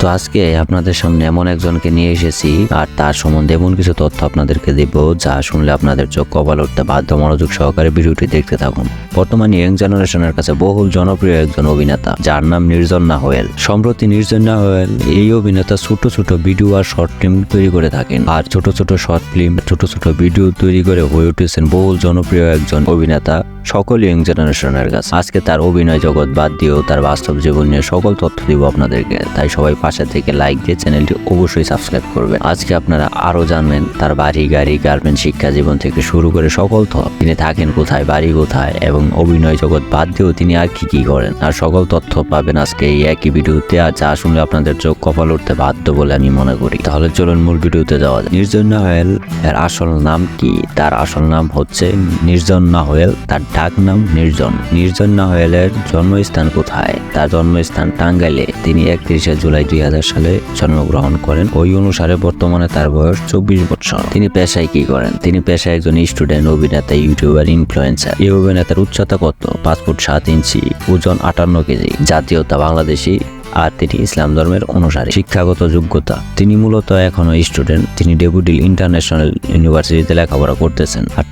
তো আজকে আপনাদের সামনে এমন একজনকে নিয়ে এসেছি আর তার সম্বন্ধে এমন কিছু তথ্য আপনাদেরকে দেব যা শুনলে আপনাদের চোখ কপাল উঠতে বাধ্য। মনোযোগ সহকারে ভিডিওটি দেখতে থাকুন। বর্তমানে ইয়ং জেনারেশনের কাছে বহুল জনপ্রিয় একজন অভিনেতা যার নাম নির্জন নাহোয়েল। সম্প্রতি নির্জন নাহোয়েল এই অভিনেতা ছোট ছোট ভিডিও আর শর্ট ফিল্ম তৈরি করে থাকেন আর ছোট ছোট শর্ট ফিল্ম ছোট ছোট ভিডিও তৈরি করে হয়ে উঠেছেন বহুল জনপ্রিয় একজন অভিনেতা সকল ইয়ং জেনারেশনের কাছে। আজকে তার অভিনয় জগৎ বাদ দিয়েও তার বাস্তব জীবন নিয়ে সকল তথ্য দিব আপনাদেরকে, তাই সবাই পাশে থেকে লাইক দিয়ে চ্যানেলটি অবশ্যই সাবস্ক্রাইব করবেন। আজকে আপনারা আরো জানবেন তার বাড়ি গাড়ি গার্মেন্ট শিক্ষা জীবন থেকে শুরু করে সকল তথ্য, তিনি থাকেন কোথায়, বাড়ি কোথায় এবং অভিনয় জগৎ বাদ দিয়েও তিনি আর কি করেন, আর সকল তথ্য পাবেন আজকে এই একই ভিডিওতে। আর যা শুনলে আপনাদের চোখ কপাল উঠতে বাধ্য বলে আমি মনে করি। তাহলে চলুন মূল ভিডিওতে যাওয়া যায়। নির্জন নাহোয়েল এর আসল নাম কি? তার আসল নাম হচ্ছে নির্জন নাহোয়েল, তার ডাক নাম নির্জন। নির্জন নাহোয়েলের জন্মস্থান কোথায়? তার জন্মস্থান টাঙ্গাইলে। তিনি 31শে জুলাই 2000 সালে জন্মগ্রহণ করেন। ওই অনুসারে বর্তমানে তার বয়স 24 বছর। তিনি পেশায় কি করেন? তিনি পেশায় একজন স্টুডেন্ট, অভিনেতা, ইউটিউবার, ইনফ্লুয়েন্সার। এই অভিনেতার উচ্চতা কত? 5 ফুট 7 ইঞ্চি, ওজন 58 কেজি, জাতীয়তা বাংলাদেশি, আর তিনি ইসলাম ধর্মের অনুসারী। শিক্ষাগত যোগ্যতা, তিনি মূলত এখনো স্টুডেন্ট। তিনি ডেফোডিল ইন্টারন্যাশনাল ইউনিভার্সিটিতে লেখাপড়া করতেছেন। আর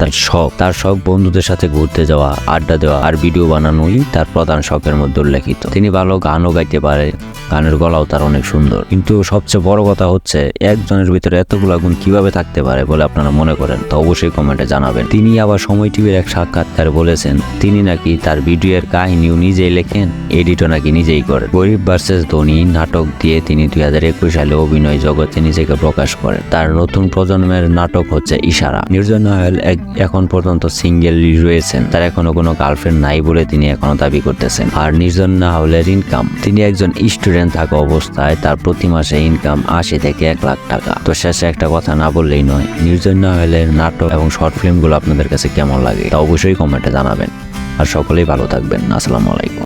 তার শখ বন্ধুদের সাথে ঘুরতে যাওয়া, আড্ডা দেওয়া আর ভিডিও বানানোই তার প্রধান শখের মধ্যে উল্লেখিত। তিনি ভালো গানও গাইতে পারে, গানের গলাও তার অনেক সুন্দর। কিন্তু সবচেয়ে বড় কথা হচ্ছে একজনের ভিতরে এতগুলা গুণ কিভাবে থাকতে পারে বলে আপনারা মনে করেন? তো অবশ্যই কমেন্টে জানাবেন। তিনি আবার সময় টিভির এক সাক্ষাৎকারে বলেছেন তিনি নাকি তার ভিডিওর কাহিনীও নিজেই লেখেন, এডিটও নাকি নিজেই করেন। গরিব ভার্সেস ধনী নাটক দিয়ে তিনি 2021 সালে অভিনয় জগতে নিজেকে প্রকাশ করেন। তার নতুন প্রজন্মের নাটক হচ্ছে ইশারা। নির্জন নাহোয়েল এখন পর্যন্ত সিঙ্গেল রয়েছেন। তার এখনো কোনো গার্লফ্রেন্ড নাই বলে তিনি এখনো দাবি করতেছেন। আর নির্জন নাহোয়েলের ইনকাম, তিনি একজন স্টুডেন্ট থাকা অবস্থায় তার প্রতি মাসে ইনকাম 80 থেকে 1 লাখ টাকা। তো শেষে একটা কথা না বললেই নয়, নির্জন নাহোয়েলের নাটক এবং শর্ট ফিল্মগুলো আপনাদের কাছে কেমন লাগে তা অবশ্যই কমেন্টে জানাবেন। আর সকলেই ভালো থাকবেন। আসসালামু আলাইকুম।